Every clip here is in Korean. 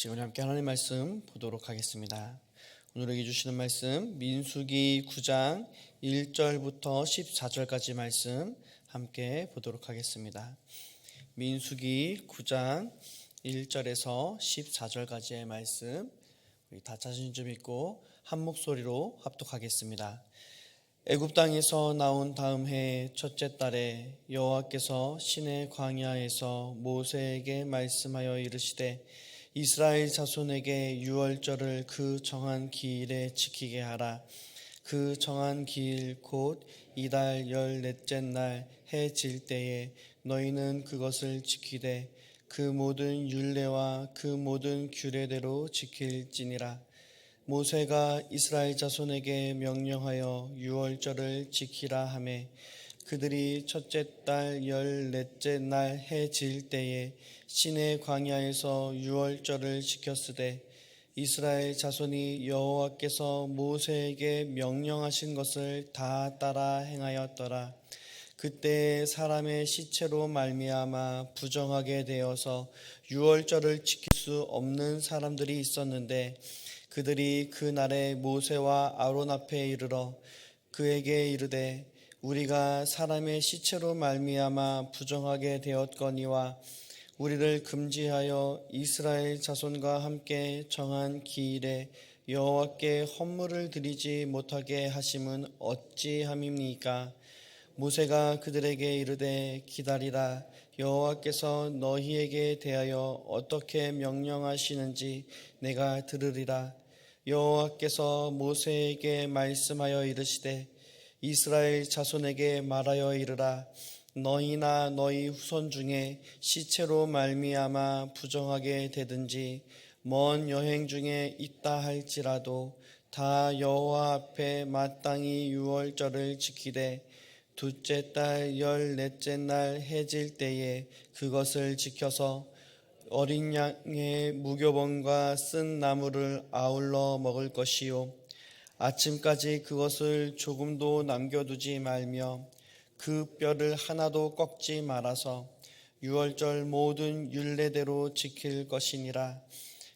지금 우리 함께 하나님 말씀 보도록 하겠습니다. 오늘에게 주시는 말씀 민수기 9장 1절부터 14절까지 말씀 함께 보도록 하겠습니다. 민수기 9장 1절에서 14절까지의 말씀 우리 다 자신 좀 있고 한 목소리로 합독하겠습니다. 애굽 땅에서 나온 다음 해 첫째 달에 여호와께서 시내 광야에서 모세에게 말씀하여 이르시되 이스라엘 자손에게 유월절을 그 정한 기일에 지키게 하라. 그 정한 기일 곧 이달 14째 날 해 질 때에 너희는 그것을 지키되 그 모든 율례와 그 모든 규례대로 지킬지니라. 모세가 이스라엘 자손에게 명령하여 유월절을 지키라 하매 그들이 첫째 달 14째 날 해 질 때에 시내 광야에서 유월절을 지켰으되 이스라엘 자손이 여호와께서 모세에게 명령하신 것을 다 따라 행하였더라. 그때 사람의 시체로 말미암아 부정하게 되어서 유월절을 지킬 수 없는 사람들이 있었는데 그들이 그 날에 모세와 아론 앞에 이르러 그에게 이르되 우리가 사람의 시체로 말미암아 부정하게 되었거니와 우리를 금지하여 이스라엘 자손과 함께 정한 기일에 여호와께 헌물을 드리지 못하게 하심은 어찌함입니까? 모세가 그들에게 이르되 기다리라. 여호와께서 너희에게 대하여 어떻게 명령하시는지 내가 들으리라. 여호와께서 모세에게 말씀하여 이르시되 이스라엘 자손에게 말하여 이르라. 너희나 너희 후손 중에 시체로 말미암아 부정하게 되든지 먼 여행 중에 있다 할지라도 다 여호와 앞에 마땅히 유월절을 지키되 둘째 달 14째 날 해질 때에 그것을 지켜서 어린 양의 무교번과 쓴 나물을 아울러 먹을 것이요 아침까지 그것을 조금도 남겨두지 말며 그 뼈를 하나도 꺾지 말아서 유월절 모든 율례대로 지킬 것이니라.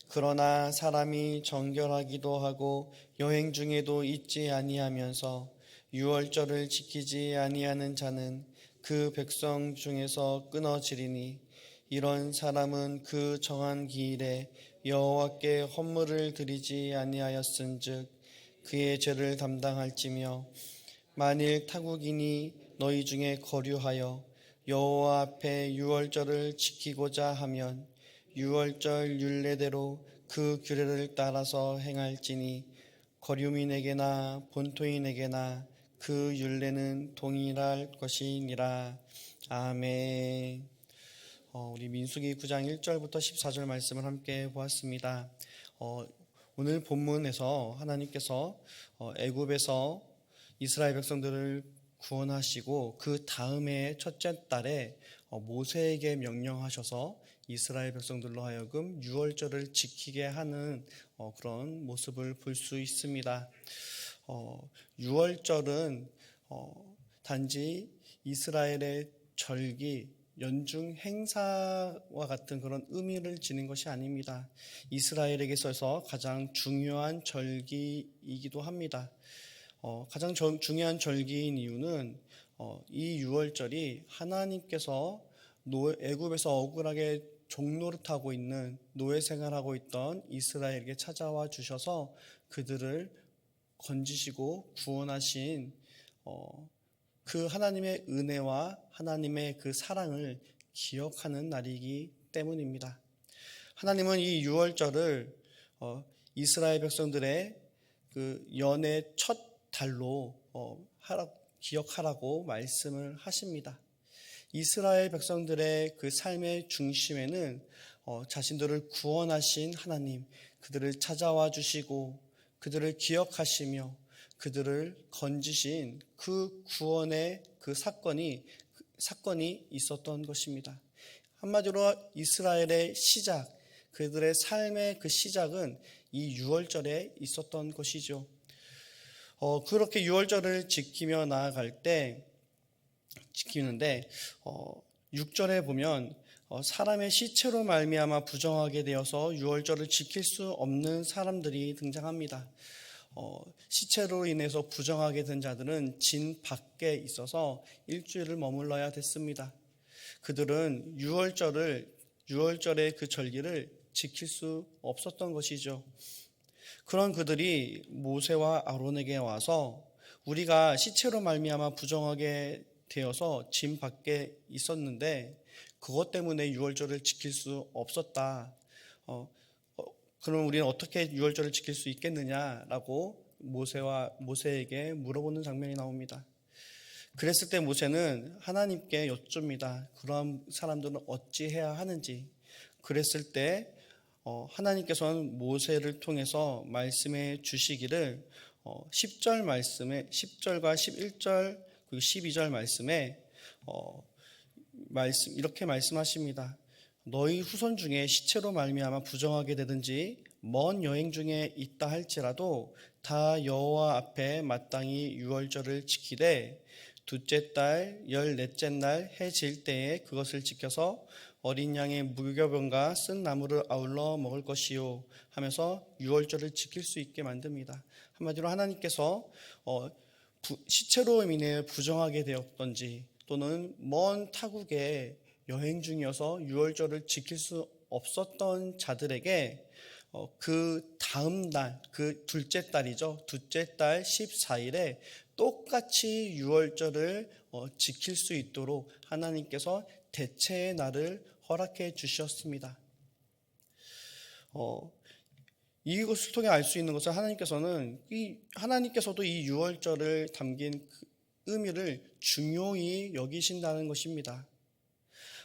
그러나 사람이 정결하기도 하고 여행 중에도 잊지 아니하면서 유월절을 지키지 아니하는 자는 그 백성 중에서 끊어지리니 이런 사람은 그 정한 기일에 여호와께 헌물을 드리지 아니하였은즉 그의 죄를 담당할지며 만일 타국인이 너희 중에 거류하여 여호와 앞에 유월절을 지키고자 하면 유월절 율례대로 그 규례를 따라서 행할지니 거류민에게나 본토인에게나 그 율례는 동일할 것이니라. 아멘. 우리 민수기 9장 1절부터 14절 말씀을 함께 보았습니다. 오늘 본문에서 하나님께서 애굽에서 이스라엘 백성들을 구원하시고 그 다음에 첫째 달에 모세에게 명령하셔서 이스라엘 백성들로 하여금 유월절을 지키게 하는 그런 모습을 볼 수 있습니다. 유월절은 단지 이스라엘의 절기, 연중 행사와 같은 그런 의미를 지닌 것이 아닙니다. 이스라엘에게 있어서 가장 중요한 절기이기도 합니다. 가장 중요한 절기인 이유는 이 유월절이 하나님께서 애굽에서 억울하게 종노릇하고 있는 노예 생활하고 있던 이스라엘에게 찾아와 주셔서 그들을 건지시고 구원하신 그 하나님의 은혜와 하나님의 그 사랑을 기억하는 날이기 때문입니다. 하나님은 이 유월절을 이스라엘 백성들의 그 연의 첫 달로 기억하라고 말씀을 하십니다. 이스라엘 백성들의 그 삶의 중심에는 자신들을 구원하신 하나님, 그들을 찾아와 주시고 그들을 기억하시며 그들을 건지신 그 구원의 그 사건이 있었던 것입니다. 한마디로 이스라엘의 시작, 그들의 삶의 그 시작은 이 유월절에 있었던 것이죠. 그렇게 유월절을 지키며 나아갈 때 지키는데 6절에 보면 사람의 시체로 말미암아 부정하게 되어서 유월절을 지킬 수 없는 사람들이 등장합니다. 시체로 인해서 부정하게 된 자들은 진 밖에 있어서 일주일을 머물러야 됐습니다. 그들은 유월절의 그 절기를 지킬 수 없었던 것이죠. 그런 그들이 모세와 아론에게 와서 우리가 시체로 말미암아 부정하게 되어서 진 밖에 있었는데 그것 때문에 유월절을 지킬 수 없었다. 그럼 우리는 어떻게 유월절을 지킬 수 있겠느냐라고 모세에게 물어보는 장면이 나옵니다. 그랬을 때 모세는 하나님께 여쭙니다. 그러한 사람들은 어찌해야 하는지. 그랬을 때 하나님께서는 모세를 통해서 말씀해 주시기를 10절과 11절 그리고 12절 말씀에 이렇게 말씀하십니다. 너희 후손 중에 시체로 말미암아 부정하게 되든지 먼 여행 중에 있다 할지라도 다 여호와 앞에 마땅히 유월절을 지키되 둘째 달 14째 날 해 질 때에 그것을 지켜서 어린 양의 무교병과 쓴 나무를 아울러 먹을 것이요 하면서 유월절을 지킬 수 있게 만듭니다. 한마디로 하나님께서 시체로 인해 부정하게 되었던지 또는 먼 타국에 여행 중이어서 유월절을 지킬 수 없었던 자들에게 그 다음 날, 그 둘째 달이죠. 둘째 달 14일에 똑같이 유월절을 지킬 수 있도록 하나님께서 대체의 날을 허락해 주셨습니다. 이것을 통해 알 수 있는 것은 하나님께서도 이 유월절을 담긴 그 의미를 중요히 여기신다는 것입니다.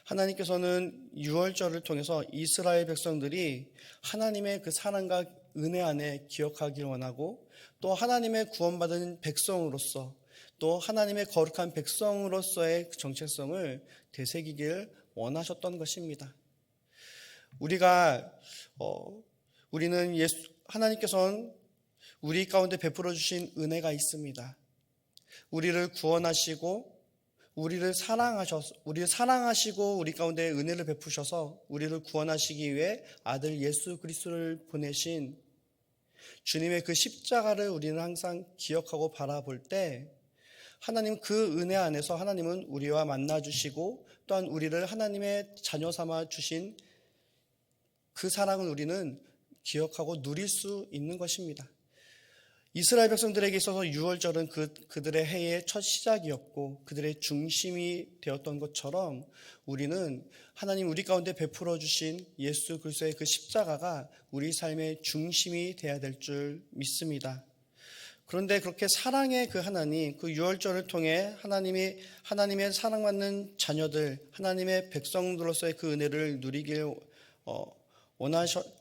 하나님께서는 유월절을 통해서 이스라엘 백성들이 하나님의 그 사랑과 은혜 안에 기억하길 원하고 또 하나님의 구원받은 백성으로서 또 하나님의 거룩한 백성으로서의 정체성을 되새기길 원하셨던 것입니다. 하나님께서는 우리 가운데 베풀어 주신 은혜가 있습니다. 우리를 구원하시고 우리를 사랑하시고 우리 가운데 은혜를 베푸셔서 우리를 구원하시기 위해 아들 예수 그리스도를 보내신 주님의 그 십자가를 우리는 항상 기억하고 바라볼 때 하나님 그 은혜 안에서 하나님은 우리와 만나 주시고 또한 우리를 하나님의 자녀 삼아 주신 그 사랑을 우리는 기억하고 누릴 수 있는 것입니다. 이스라엘 백성들에게 있어서 유월절은 그들의 해의 첫 시작이었고 그들의 중심이 되었던 것처럼 우리는 하나님 우리 가운데 베풀어 주신 예수 그리스도의 그 십자가가 우리 삶의 중심이 되어야 될 줄 믿습니다. 그런데 그렇게 사랑의 그 하나님, 그 유월절을 통해 하나님의 사랑받는 자녀들, 하나님의 백성들로서의 그 은혜를 누리길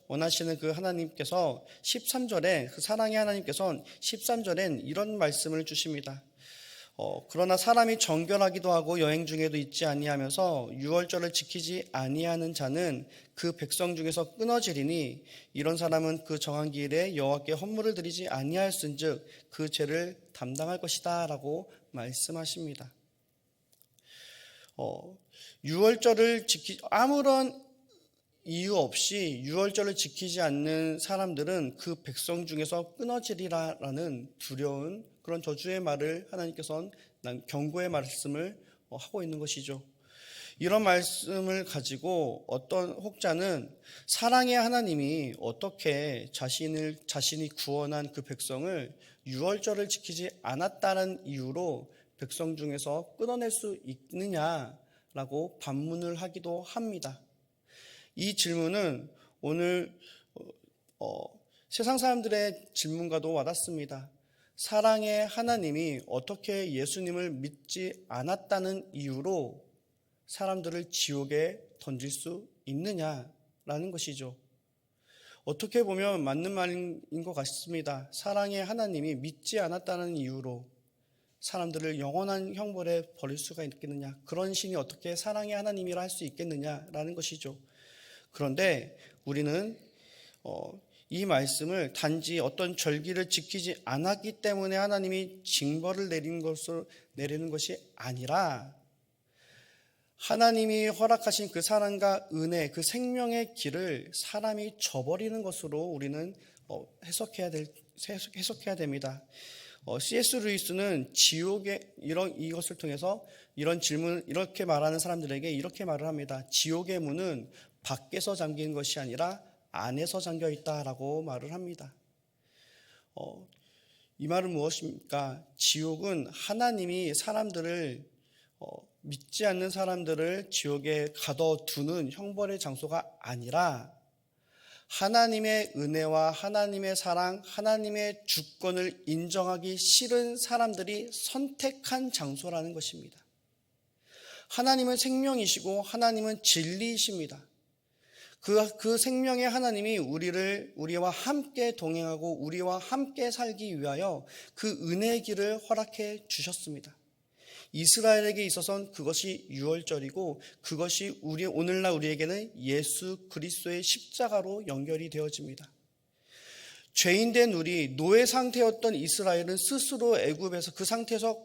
원하시는 그 하나님께서 13절에 그 사랑의 하나님께서는 13절엔 이런 말씀을 주십니다. 그러나 사람이 정결하기도 하고 여행 중에도 있지 아니하면서 유월절을 지키지 아니하는 자는 그 백성 중에서 끊어지리니 이런 사람은 그 정한 기일에 여호와께 헌물을 드리지 아니하였은즉 그 죄를 담당할 것이다 라고 말씀하십니다. 유월절을 아무런 이유 없이 유월절을 지키지 않는 사람들은 그 백성 중에서 끊어지리라라는 두려운 그런 저주의 말을 하나님께서는 경고의 말씀을 하고 있는 것이죠. 이런 말씀을 가지고 어떤 혹자는 사랑의 하나님이 어떻게 자신이 구원한 그 백성을 유월절을 지키지 않았다는 이유로 백성 중에서 끊어낼 수 있느냐라고 반문을 하기도 합니다. 이 질문은 오늘 세상 사람들의 질문과도 와닿습니다. 사랑의 하나님이 어떻게 예수님을 믿지 않았다는 이유로 사람들을 지옥에 던질 수 있느냐라는 것이죠. 어떻게 보면 맞는 말인 것 같습니다. 사랑의 하나님이 믿지 않았다는 이유로 사람들을 영원한 형벌에 버릴 수가 있겠느냐. 그런 신이 어떻게 사랑의 하나님이라 할 수 있겠느냐라는 것이죠. 그런데 우리는 이 말씀을 단지 어떤 절기를 지키지 않았기 때문에 하나님이 징벌을 내리는 것이 아니라 하나님이 허락하신 그 사랑과 은혜, 그 생명의 길을 사람이 저버리는 것으로 우리는 해석해야 됩니다. C.S. 루이스는 지옥의 이것을 통해서 이런 질문을 이렇게 말하는 사람들에게 이렇게 말을 합니다. 지옥의 문은 밖에서 잠긴 것이 아니라 안에서 잠겨 있다라고 말을 합니다. 이 말은 무엇입니까? 지옥은 하나님이 사람들을 믿지 않는 사람들을 지옥에 가둬두는 형벌의 장소가 아니라 하나님의 은혜와 하나님의 사랑, 하나님의 주권을 인정하기 싫은 사람들이 선택한 장소라는 것입니다. 하나님은 생명이시고 하나님은 진리이십니다. 그 생명의 하나님이 우리와 함께 동행하고 우리와 함께 살기 위하여 그 은혜의 길을 허락해 주셨습니다. 이스라엘에게 있어서는 그것이 유월절이고 그것이 오늘날 우리에게는 예수 그리스도의 십자가로 연결이 되어집니다. 죄인된 우리, 노예 상태였던 이스라엘은 스스로 애굽에서 그 상태에서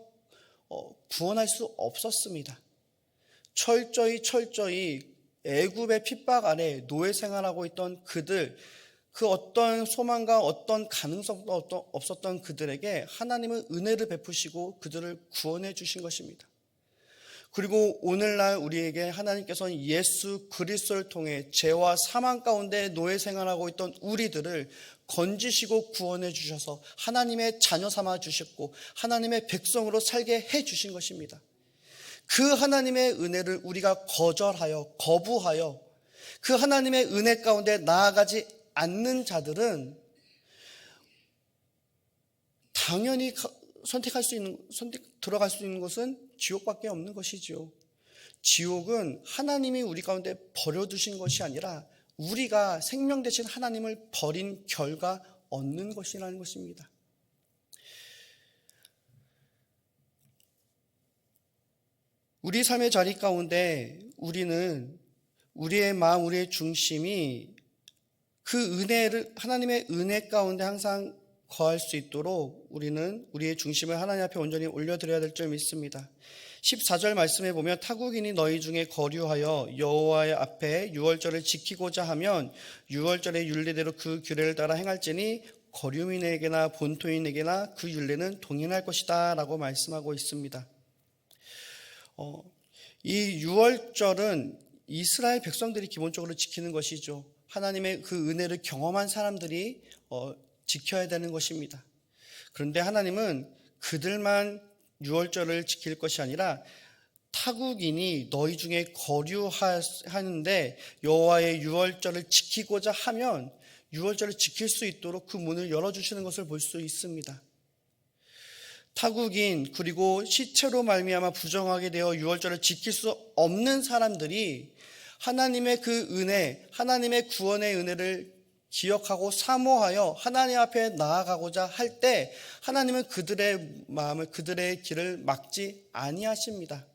구원할 수 없었습니다. 철저히 애굽의 핍박 아래 노예 생활하고 있던 그들, 그 어떤 소망과 어떤 가능성도 없었던 그들에게 하나님은 은혜를 베푸시고 그들을 구원해 주신 것입니다. 그리고 오늘날 우리에게 하나님께서는 예수 그리스도를 통해 죄와 사망 가운데 노예 생활하고 있던 우리들을 건지시고 구원해 주셔서 하나님의 자녀 삼아 주셨고 하나님의 백성으로 살게 해 주신 것입니다. 그 하나님의 은혜를 우리가 거부하여 그 하나님의 은혜 가운데 나아가지 않는 자들은 당연히 들어갈 수 있는 것은 지옥밖에 없는 것이지요. 지옥은 하나님이 우리 가운데 버려두신 것이 아니라 우리가 생명 대신 하나님을 버린 결과 얻는 것이라는 것입니다. 우리 삶의 자리 가운데 우리는 우리의 마음, 우리의 중심이 그 은혜를, 하나님의 은혜 가운데 항상 거할 수 있도록 우리는 우리의 중심을 하나님 앞에 온전히 올려드려야 될 줄 믿습니다. 14절 말씀에 보면 타국인이 너희 중에 거류하여 여호와의 앞에 유월절을 지키고자 하면 유월절의 율례대로 그 규례를 따라 행할지니 거류민에게나 본토인에게나 그 율례는 동일할 것이다 라고 말씀하고 있습니다. 이 유월절은 이스라엘 백성들이 기본적으로 지키는 것이죠. 하나님의 그 은혜를 경험한 사람들이 지켜야 되는 것입니다. 그런데 하나님은 그들만 유월절을 지킬 것이 아니라 타국인이 너희 중에 거류하는데 여호와의 유월절을 지키고자 하면 유월절을 지킬 수 있도록 그 문을 열어주시는 것을 볼 수 있습니다. 타국인 그리고 시체로 말미암아 부정하게 되어 유월절을 지킬 수 없는 사람들이 하나님의 그 은혜, 하나님의 구원의 은혜를 기억하고 사모하여 하나님 앞에 나아가고자 할 때 하나님은 그들의 마음을, 그들의 길을 막지 아니하십니다.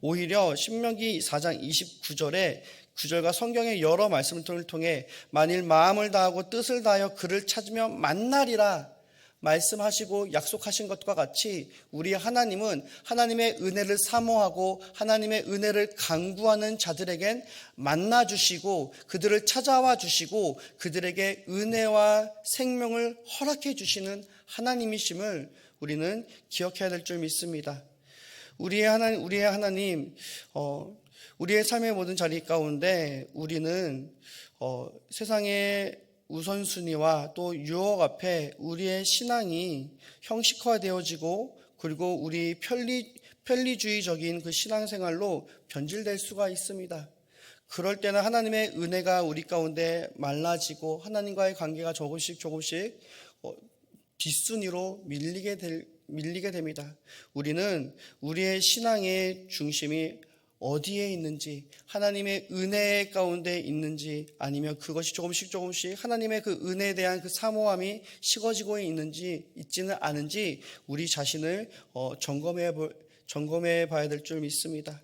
오히려 신명기 4장 29절에 9절과 성경의 여러 말씀을 통해 만일 마음을 다하고 뜻을 다하여 그를 찾으면 만나리라 말씀하시고 약속하신 것과 같이 우리 하나님은 하나님의 은혜를 사모하고 하나님의 은혜를 간구하는 자들에겐 만나주시고 그들을 찾아와 주시고 그들에게 은혜와 생명을 허락해 주시는 하나님이심을 우리는 기억해야 될 줄 믿습니다. 우리의 하나님, 우리의 삶의 모든 자리 가운데 우리는 세상의 우선순위와 또 유혹 앞에 우리의 신앙이 형식화되어지고 그리고 우리 편리주의적인 그 신앙생활로 변질될 수가 있습니다. 그럴 때는 하나님의 은혜가 우리 가운데 말라지고 하나님과의 관계가 조금씩 뒷순위로 밀리게 됩니다. 우리는 우리의 신앙의 중심이 어디에 있는지, 하나님의 은혜 가운데 있는지, 아니면 그것이 조금씩 하나님의 그 은혜에 대한 그 사모함이 식어지고 있지는 않은지 우리 자신을 점검해 봐야 될 줄 믿습니다.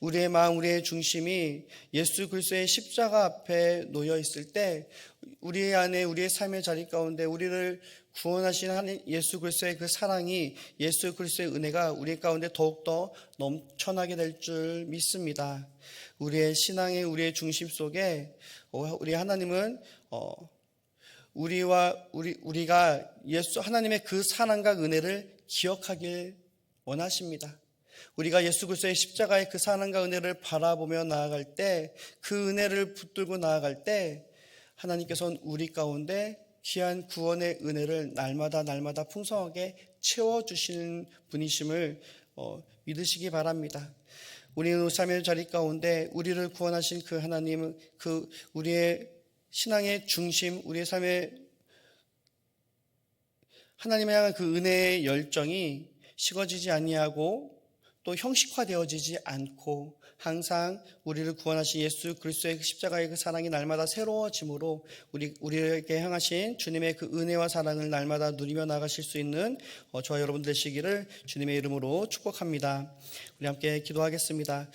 우리의 마음, 우리의 중심이 예수 그리스도의 십자가 앞에 놓여 있을 때 우리 안에, 우리의 삶의 자리 가운데 우리를 구원하신 하나님 예수 그리스도의 그 사랑이, 예수 그리스도의 은혜가 우리 가운데 더욱더 넘쳐나게 될 줄 믿습니다. 우리의 신앙의, 우리의 중심 속에 우리 하나님은 우리가 예수 하나님의 그 사랑과 은혜를 기억하길 원하십니다. 우리가 예수 그리스도의 십자가의 그 사랑과 은혜를 바라보며 나아갈 때, 그 은혜를 붙들고 나아갈 때 하나님께서는 우리 가운데 귀한 구원의 은혜를 날마다 풍성하게 채워주시는 분이심을 믿으시기 바랍니다. 우리는 우리 삶의 자리 가운데 우리를 구원하신 그 하나님, 그 우리의 신앙의 중심, 우리의 삶의 하나님을 향한 그 은혜의 열정이 식어지지 아니하고 또 형식화되어지지 않고 항상 우리를 구원하신 예수 그리스도의 십자가의 그 사랑이 날마다 새로워짐으로 우리에게 향하신 주님의 그 은혜와 사랑을 날마다 누리며 나가실 수 있는 저와 여러분 되시기를 주님의 이름으로 축복합니다. 우리 함께 기도하겠습니다.